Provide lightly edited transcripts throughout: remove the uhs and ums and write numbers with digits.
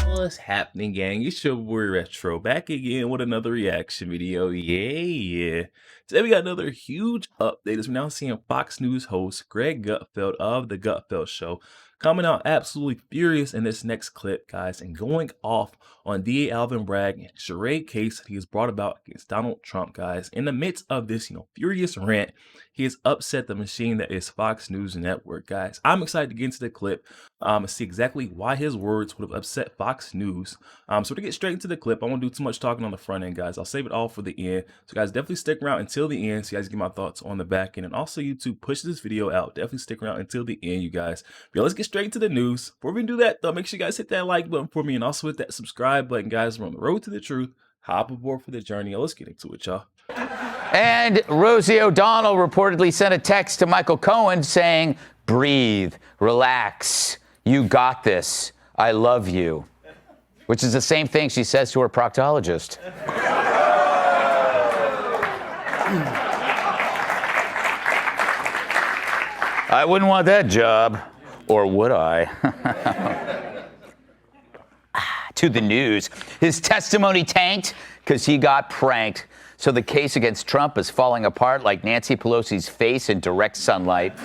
What's happening, gang? It's your boy Retro back again with another reaction video. Yeah. Today we got another huge update as we're now seeing Fox News host Greg Gutfeld of the Gutfeld Show coming out absolutely furious in this next clip, guys, and going off on DA Alvin Bragg and charade case he has brought about against Donald Trump, guys. In the midst of this, furious rant, he has upset the machine that is Fox News Network, guys. I'm excited to get into the clip and see exactly why his words would have upset Fox News. So to get straight into the clip, I won't do too much talking on the front end, guys. I'll save it all for the end. So guys, definitely stick around until the end so you guys get my thoughts on the back end. And also YouTube, push this video out. Definitely stick around until the end, you guys. But let's get straight to the news. Before we do that, though, make sure you guys hit that like button for me and also hit that subscribe button, guys. We're on the road to the truth. Hop aboard for the journey. Let's get into it, y'all. And Rosie O'Donnell reportedly sent a text to Michael Cohen saying, "Breathe, relax, you got this, I love you," which is the same thing she says to her proctologist. I wouldn't want that job, or would I? To the news. His testimony tanked because he got pranked. So the case against Trump is falling apart like Nancy Pelosi's face in direct sunlight.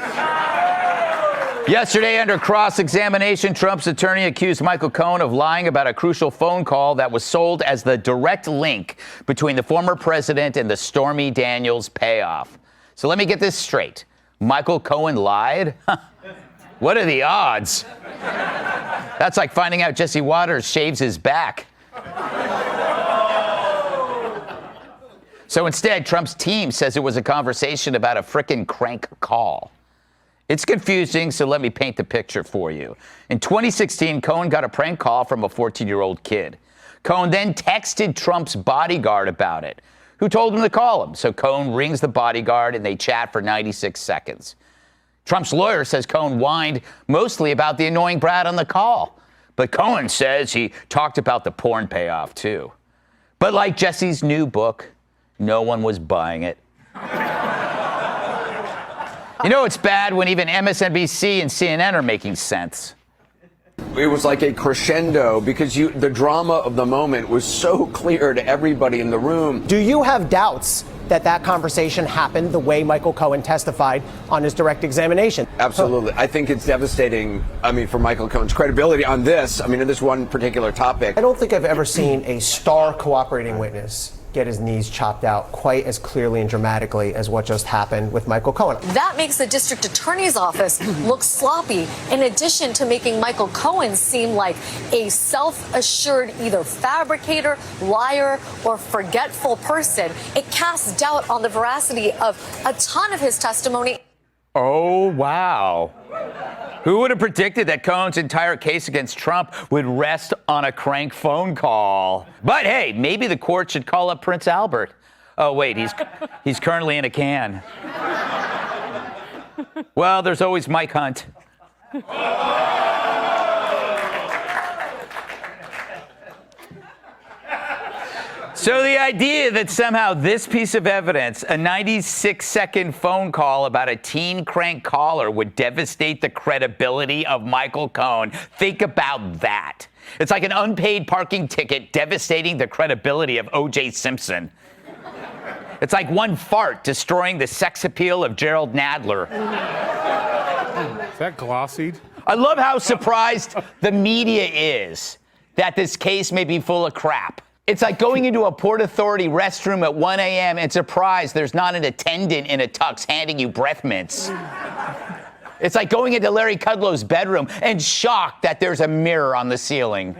Yesterday, under cross-examination, Trump's attorney accused Michael Cohen of lying about a crucial phone call that was sold as the direct link between the former president and the Stormy Daniels payoff. So let me get this straight. Michael Cohen lied? What are the odds? That's like finding out Jesse Waters shaves his back. So instead, Trump's team says it was a conversation about a frickin' crank call. It's confusing, so let me paint the picture for you. In 2016, Cohen got a prank call from a 14-year-old kid. Cohen then texted Trump's bodyguard about it, who told him to call him. So Cohen rings the bodyguard and they chat for 96 seconds. Trump's lawyer says Cohen whined mostly about the annoying brat on the call. But Cohen says he talked about the porn payoff, too. But like Jesse's new book, no one was buying it. You know it's bad when even MSNBC and CNN are making sense. It was like a crescendo because the drama of the moment was so clear to everybody in the room. Do you have doubts that that conversation happened the way Michael Cohen testified on his direct examination? Absolutely. I think it's devastating, for Michael Cohen's credibility on this, in this one particular topic. I don't think I've ever seen a star cooperating witness get his knees chopped out quite as clearly and dramatically as what just happened with Michael Cohen. That makes the district attorney's office look sloppy, in addition to making Michael Cohen seem like a self-assured either fabricator, liar, or forgetful person. It casts doubt on the veracity of a ton of his testimony. Oh, wow. Who would have predicted that Cohen's entire case against Trump would rest on a crank phone call? But hey, maybe the court should call up Prince Albert. Oh, wait, he's currently in a can. Well, there's always Mike Hunt. So the idea that somehow this piece of evidence, a 96-second phone call about a teen crank caller, would devastate the credibility of Michael Cohen. Think about that. It's like an unpaid parking ticket devastating the credibility of O.J. Simpson. It's like one fart destroying the sex appeal of Gerald Nadler. Is that glossied? I love how surprised the media is that this case may be full of crap. It's like going into a Port Authority restroom at 1 a.m. and surprised there's not an attendant in a tux handing you breath mints. It's like going into Larry Kudlow's bedroom and shocked that there's a mirror on the ceiling.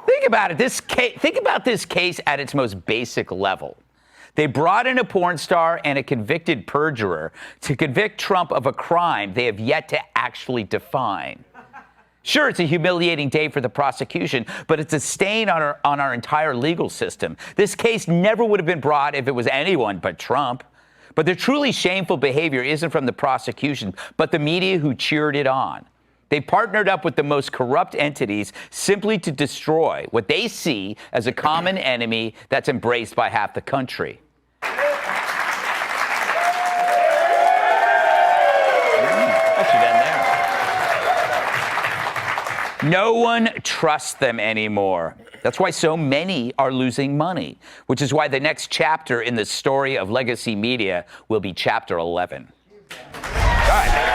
Think about it. Think about this case at its most basic level. They brought in a porn star and a convicted perjurer to convict Trump of a crime they have yet to actually define. Sure, it's a humiliating day for the prosecution, but it's a stain on our entire legal system. This case never would have been brought if it was anyone but Trump. But the truly shameful behavior isn't from the prosecution, but the media who cheered it on. They partnered up with the most corrupt entities simply to destroy what they see as a common enemy that's embraced by half the country. No one trusts them anymore. That's why so many are losing money, which is why the next chapter in the story of legacy media will be chapter 11. All right.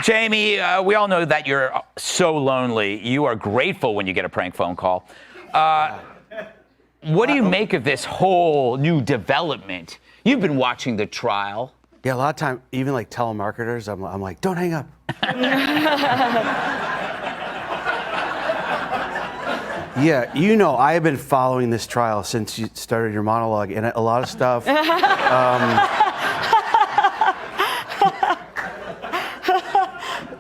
Jamie, we all know that you're so lonely. You are grateful when you get a prank phone call. What do you make of this whole new development? You've been watching the trial. Yeah, a lot of time, even like telemarketers, I'm like, don't hang up. Yeah, you know, I have been following this trial since you started your monologue, and a lot of stuff.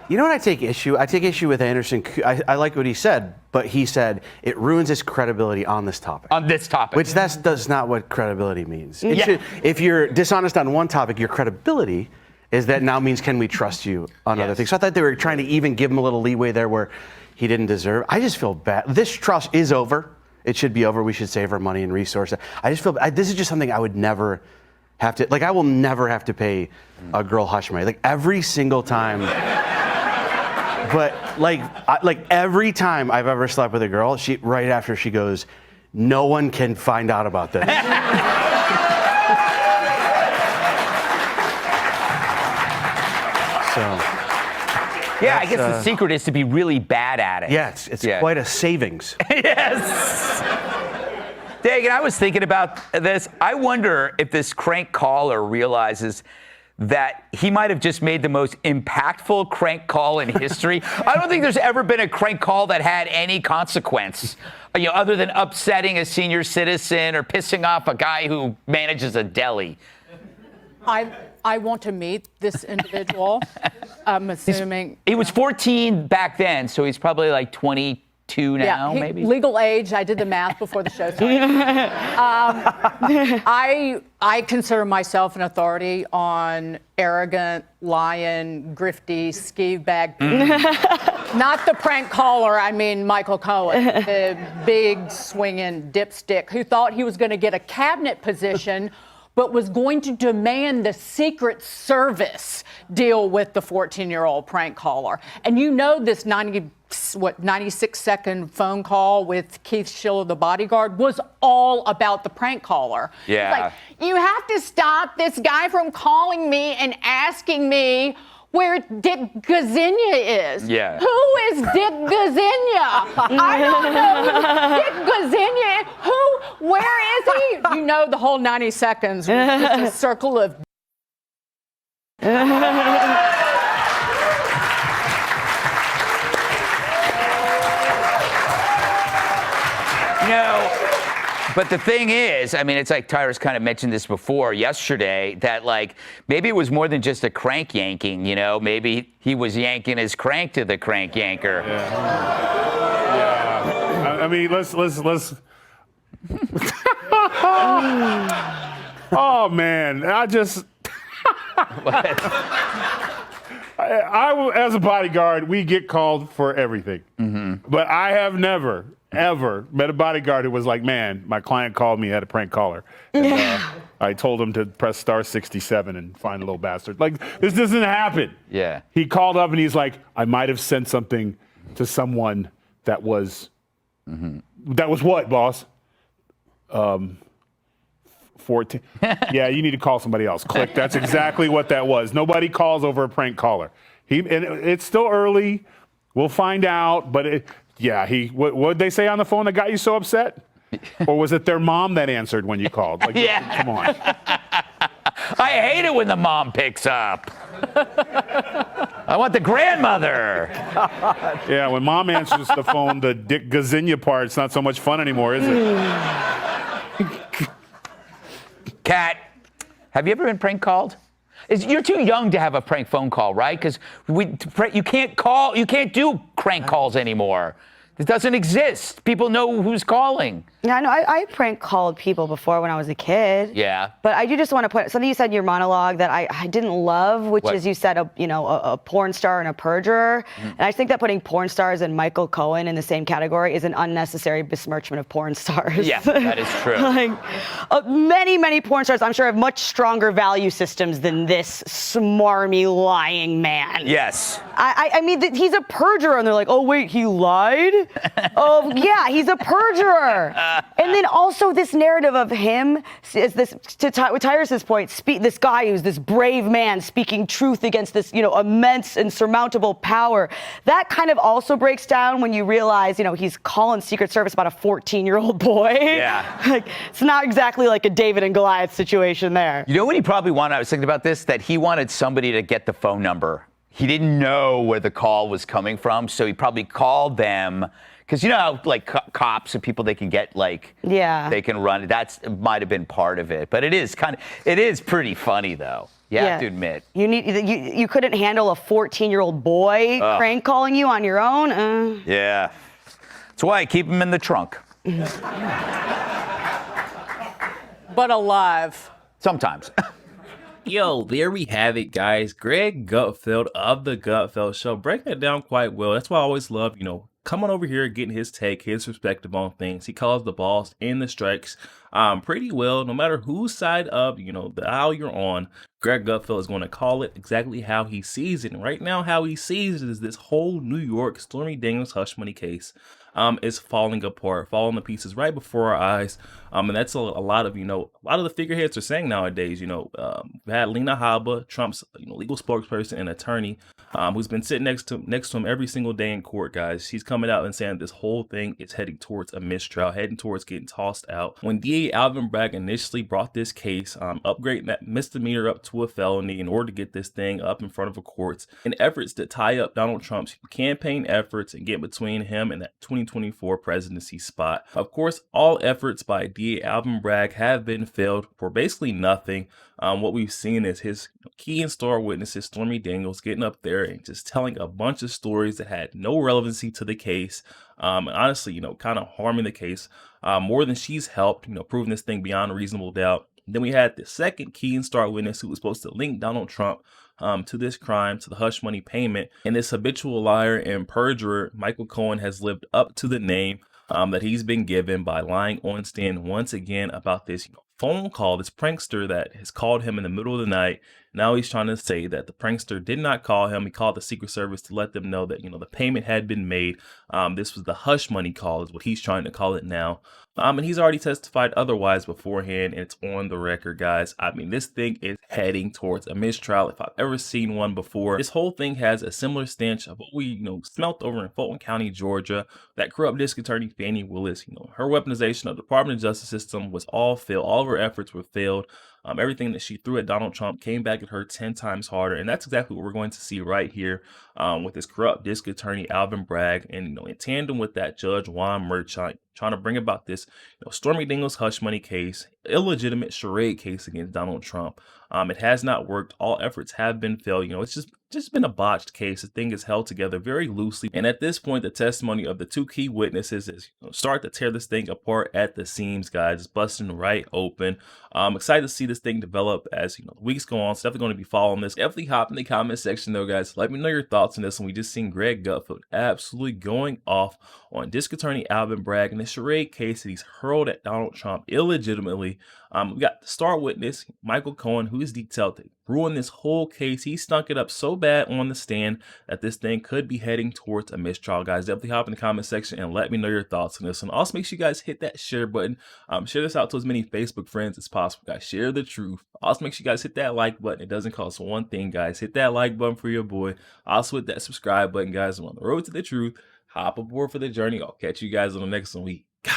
You know what I take issue? I take issue with Anderson. I like what he said, but he said it ruins his credibility on this topic. On this topic. Which that's not what credibility means. If you're dishonest on one topic, your credibility is that now means can we trust you on other things. So I thought they were trying to even give him a little leeway there where he didn't deserve. I just feel bad. This trust is over. It should be over. We should save our money and resources. I just feel this is just something I would never have to, like I will never have to pay a girl hush money. Like every single time. But like every time I've ever slept with a girl, right after she goes, no one can find out about this. Yeah, I guess the secret is to be really bad at it. Yeah, it's quite a savings. Yes. Dagan, I was thinking about this. I wonder if this crank caller realizes that he might have just made the most impactful crank call in history. I don't think there's ever been a crank call that had any consequence, other than upsetting a senior citizen or pissing off a guy who manages a deli. I want to meet this individual. I'm assuming he was 14 back then, so he's probably like 22 now, maybe. Legal age. I did the math before the show started. I consider myself an authority on arrogant, lying, grifty, skeeve bag. Not the prank caller. I mean Michael Cohen, the big swinging dipstick who thought he was going to get a cabinet position, but was going to demand the Secret Service deal with the 14-year-old prank caller. And you know this 96-second phone call with Keith Schiller, the bodyguard, was all about the prank caller. Yeah. Like, you have to stop this guy from calling me and asking me where Dick Gazinia is. Yeah. Who is Dick Gazinia? I don't know who Dick Gazinia is. Where is he? You know the whole 90 seconds was just a circle of But the thing is, I mean, it's like Tyrus kind of mentioned this before yesterday, that like maybe it was more than just a crank yanking, maybe he was yanking his crank to the crank yanker. Yeah. I mean, let's. Oh man, I as a bodyguard, we get called for everything. Mm-hmm. But I have never, ever met a bodyguard who was like, man, my client called me, had a prank caller. And, I told him to press star 67 and find a little bastard. Like, this doesn't happen. Yeah. He called up and he's like, I might have sent something to someone that was, that was what, boss? 14. Yeah, you need to call somebody else. Click. That's exactly what that was. Nobody calls over a prank caller. And it's still early. We'll find out. But what did they say on the phone that got you so upset? Or was it their mom that answered when you called? Like, come on. I hate it when the mom picks up. I want the grandmother. Yeah, when mom answers the phone, the Dick Gazinia part's not so much fun anymore, is it? Kat, have you ever been prank called? You're too young to have a prank phone call, right? Because you can't do crank calls anymore. It doesn't exist. People know who's calling. Yeah, I know. I prank called people before when I was a kid. Yeah. But I do just want to put something you said in your monologue that I didn't love, which What? is you said a porn star and a perjurer. And I think that putting porn stars and Michael Cohen in the same category is an unnecessary besmirchment of porn stars. Yeah, that is true. Many porn stars, I'm sure, have much stronger value systems than this smarmy, lying man. Yes. I mean, he's a perjurer, and they're like, oh, wait, he lied? Oh, yeah, he's a perjurer. And then also this narrative of him, is this, to Tyrus's point, this guy who's this brave man speaking truth against this, immense and surmountable power. That kind of also breaks down when you realize, he's calling Secret Service about a 14-year-old boy. Yeah. It's not exactly like a David and Goliath situation there. You know what he probably wanted? I was thinking about this, that he wanted somebody to get the phone number. He didn't know where the call was coming from, so he probably called them. Because how, cops and people, they can get, they can run. That might have been part of it. But it is pretty funny, though. You have to admit. You couldn't handle a 14-year-old boy prank calling you on your own? Yeah. That's why I keep him in the trunk. But alive. Sometimes. Yo, there we have it, guys. Greg Gutfeld of the Gutfeld Show, breaking it down quite well. That's why I always love, coming over here, getting his take, his perspective on things. He calls the balls and the strikes pretty well. No matter whose side of, the aisle you're on, Greg Gutfeld is going to call it exactly how he sees it. And right now, how he sees it is this whole New York Stormy Daniels hush money case is falling apart, falling to pieces right before our eyes. And that's a lot of, a lot of the figureheads are saying nowadays. We had Lena Haba, Trump's legal spokesperson and attorney, who's been sitting next to him every single day in court, guys. She's coming out and saying this whole thing is heading towards a mistrial, heading towards getting tossed out. When DA Alvin Bragg initially brought this case, upgrading that misdemeanor up to a felony in order to get this thing up in front of the courts, in efforts to tie up Donald Trump's campaign efforts and get between him and that 2024 presidency spot. Of course, all efforts by DA Alvin Bragg have been failed for basically nothing. What we've seen is his key and star witnesses, Stormy Daniels, getting up there and just telling a bunch of stories that had no relevancy to the case. And honestly, kind of harming the case more than she's helped, proving this thing beyond a reasonable doubt. Then we had the second key and star witness who was supposed to link Donald Trump to this crime, to the hush money payment. And this habitual liar and perjurer, Michael Cohen, has lived up to the name that he's been given by lying on stand once again about this phone call, this prankster that has called him in the middle of the night. Now he's trying to say that the prankster did not call him. He called the Secret Service to let them know that, the payment had been made. This was the hush money call is what he's trying to call it now. And he's already testified otherwise beforehand, and it's on the record, guys. I mean, this thing is heading towards a mistrial if I've ever seen one before. This whole thing has a similar stench of what we, smelt over in Fulton County, Georgia. That corrupt district attorney, Fani Willis, her weaponization of the Department of Justice system was all failed. All of her efforts were failed. Everything that she threw at Donald Trump came back at her 10 times harder. And that's exactly what we're going to see right here with this corrupt district attorney, Alvin Bragg, and, in tandem with that Judge Juan Merchant, trying to bring about this Stormy Daniels hush money case, illegitimate charade case against Donald Trump. It has not worked. All efforts have been failed. It's just been a botched case. The thing is held together very loosely. And at this point, the testimony of the two key witnesses is start to tear this thing apart at the seams, guys. It's busting right open. I'm excited to see this thing develop as the weeks go on. So definitely going to be following this. Definitely hop in the comment section though, guys. Let me know your thoughts on this. And we just seen Greg Gutfeld absolutely going off on District Attorney Alvin Bragg in the charade case that he's hurled at Donald Trump illegitimately. We got the star witness, Michael Cohen, who is detailed to ruin this whole case. He stunk it up so bad on the stand that this thing could be heading towards a mistrial, guys. Definitely hop in the comment section and let me know your thoughts on this. And also make sure you guys hit that share button. Share this out to as many Facebook friends as possible, guys. Share the truth. Also make sure you guys hit that like button. It doesn't cost one thing, guys. Hit that like button for your boy. Also hit that subscribe button, guys. I'm on the road to the truth. Hop aboard for the journey. I'll catch you guys on the next one. Go.